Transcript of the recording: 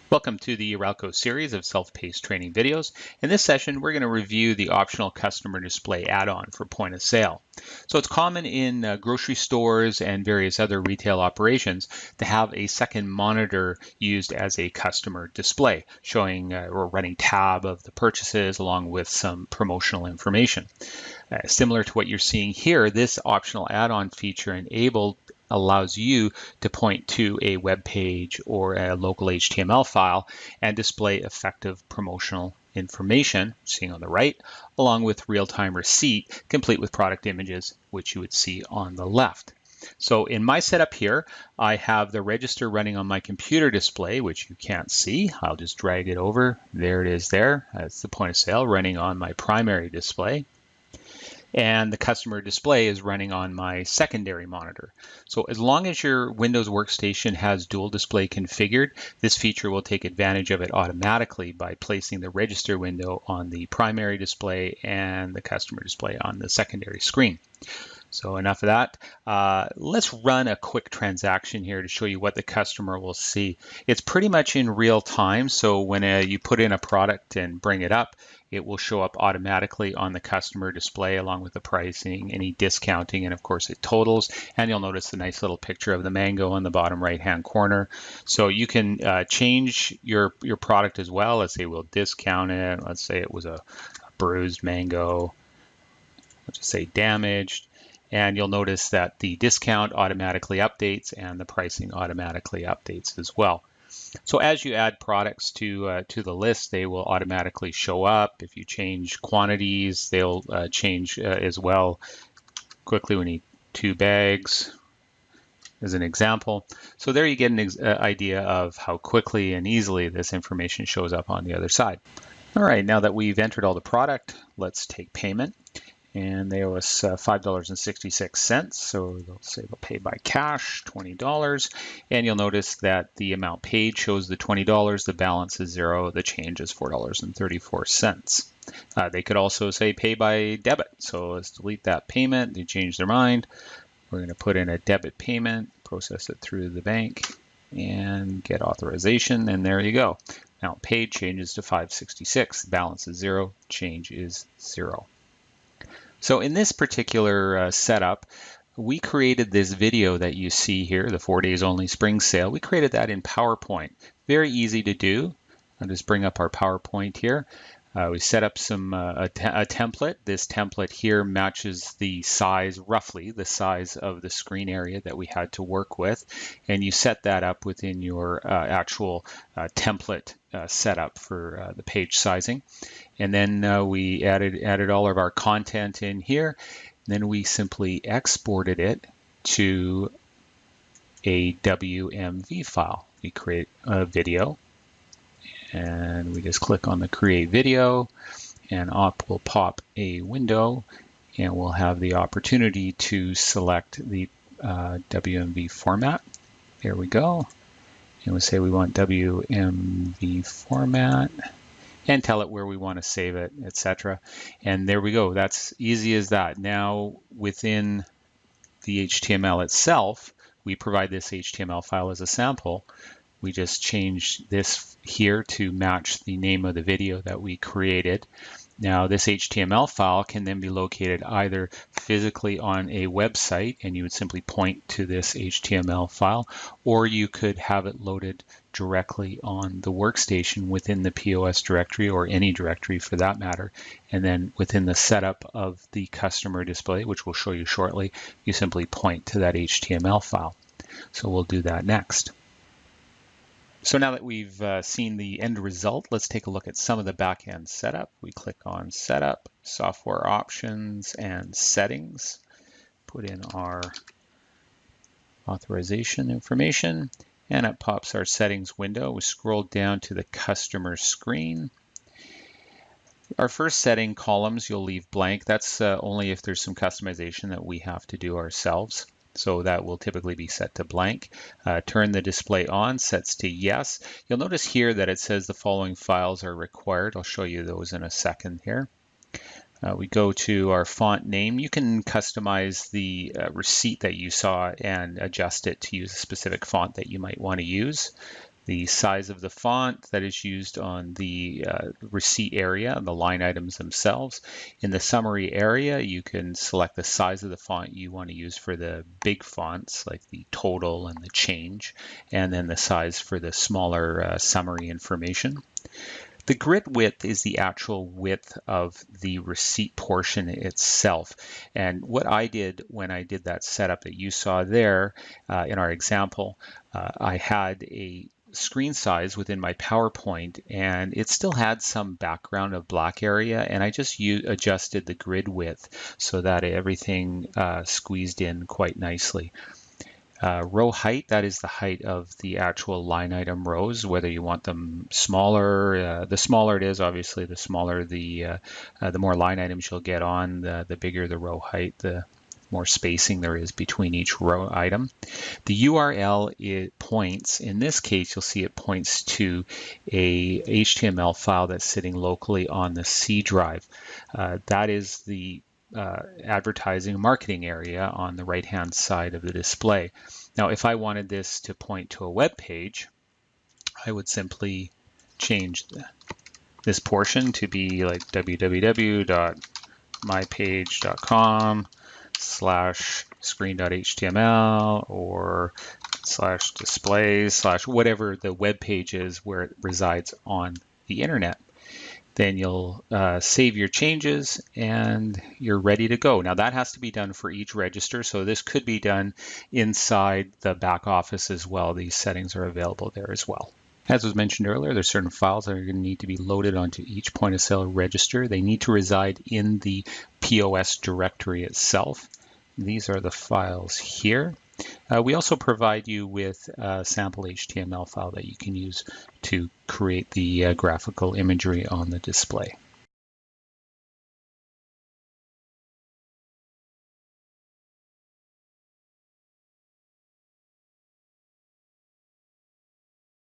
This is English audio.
Welcome to the Aralco series of self-paced training videos. In this session, we're going to review the optional customer display add-on for point of sale. So it's common in grocery stores and various other retail operations to have a second monitor used as a customer display, showing or running tab of the purchases along with some promotional information. Similar to what you're seeing here, this optional add-on feature allows you to point to a web page or a local HTML file and display effective promotional information, seeing on the right, along with real-time receipt, complete with product images, which you would see on the left. So in my setup here, I have the register running on my computer display, which you can't see. I'll just drag it over. There it is there. That's the point of sale running on my primary display. And the customer display is running on my secondary monitor. So as long as your Windows workstation has dual display configured, this feature will take advantage of it automatically by placing the register window on the primary display and the customer display on the secondary screen. So enough of that. Let's run a quick transaction here to show you what the customer will see. It's pretty much in real time. So when you put in a product and bring it up, it will show up automatically on the customer display along with the pricing, any discounting, and of course it totals. And you'll notice the nice little picture of the mango in the bottom right-hand corner. So you can change your product as well. Let's say we'll discount it. Let's say it was a bruised mango. Let's just say damaged. And you'll notice that the discount automatically updates and the pricing automatically updates as well. So as you add products to the list, they will automatically show up. If you change quantities, they'll change as well. Quickly, we need 2 bags as an example. So there you get an idea of how quickly and easily this information shows up on the other side. All right, now that we've entered all the product, let's take payment. And they owe us $5.66. So they'll say they'll pay by cash, $20. And you'll notice that the amount paid shows the $20, the balance is $0, the change is $4.34. They could also say pay by debit. So let's delete that payment. They changed their mind. We're going to put in a debit payment, process it through the bank, and get authorization. And there you go. Amount paid changes to $5.66. Balance is $0, change is $0. So in this particular setup, we created this video that you see here, the 4 days only spring sale. We created that in PowerPoint. Very easy to do. I'll just bring up our PowerPoint here. We set up a template. This template here matches the size, roughly the size of the screen area that we had to work with. And you set that up within your actual template setup for the page sizing. And then we added all of our content in here. Then we simply exported it to a WMV file. We create a video. And we just click on the create video, and up will pop a window, and we'll have the opportunity to select the WMV format. There we go. And we'll say we want WMV format and tell it where we want to save it, etc. And there we go. That's easy as that. Now within the HTML itself, we provide this HTML file as a sample. We just change this here to match the name of the video that we created. Now this HTML file can then be located either physically on a website, and you would simply point to this HTML file, or you could have it loaded directly on the workstation within the POS directory, or any directory for that matter. And then within the setup of the customer display, which we'll show you shortly, you simply point to that HTML file. So we'll do that next. So now that we've seen the end result, let's take a look at some of the back-end setup. We click on Setup, Software Options, and Settings. Put in our authorization information, and it pops our settings window. We scroll down to the customer screen. Our first setting columns you'll leave blank. That's only if there's some customization that we have to do ourselves. So that will typically be set to blank. Turn the display on, sets to yes. You'll notice here that it says the following files are required. I'll show you those in a second here. We go to our font name. You can customize the receipt that you saw and adjust it to use a specific font that you might want to use. the size of the font that is used on the receipt area, the line items themselves. In the summary area, you can select the size of the font you want to use for the big fonts, like the total and the change, and then the size for the smaller summary information. The grid width is the actual width of the receipt portion itself. And what I did when I did that setup that you saw there in our example, I had a screen size within my PowerPoint, and it still had some background of black area, and I just adjusted the grid width so that everything squeezed in quite nicely. Row height, that is the height of the actual line item rows, whether you want them smaller. The smaller it is, obviously, the smaller the more line items you'll get on, the bigger the row height, the more spacing there is between each row item. The URL, it points, in this case, you'll see it points to a HTML file that's sitting locally on the C drive. That is the advertising marketing area on the right hand side of the display. Now if I wanted this to point to a web page, I would simply change this portion to be like www.mypage.com/screen.html or /displays/ whatever the web page is where it resides on the internet. Then you'll save your changes and you're ready to go. Now that has to be done for each register, so this could be done inside the back office as well. These settings are available there as well. As was mentioned earlier, there's certain files that are going to need to be loaded onto each point of sale register. They need to reside in the POS directory itself. These are the files here. We also provide you with a sample HTML file that you can use to create the graphical imagery on the display.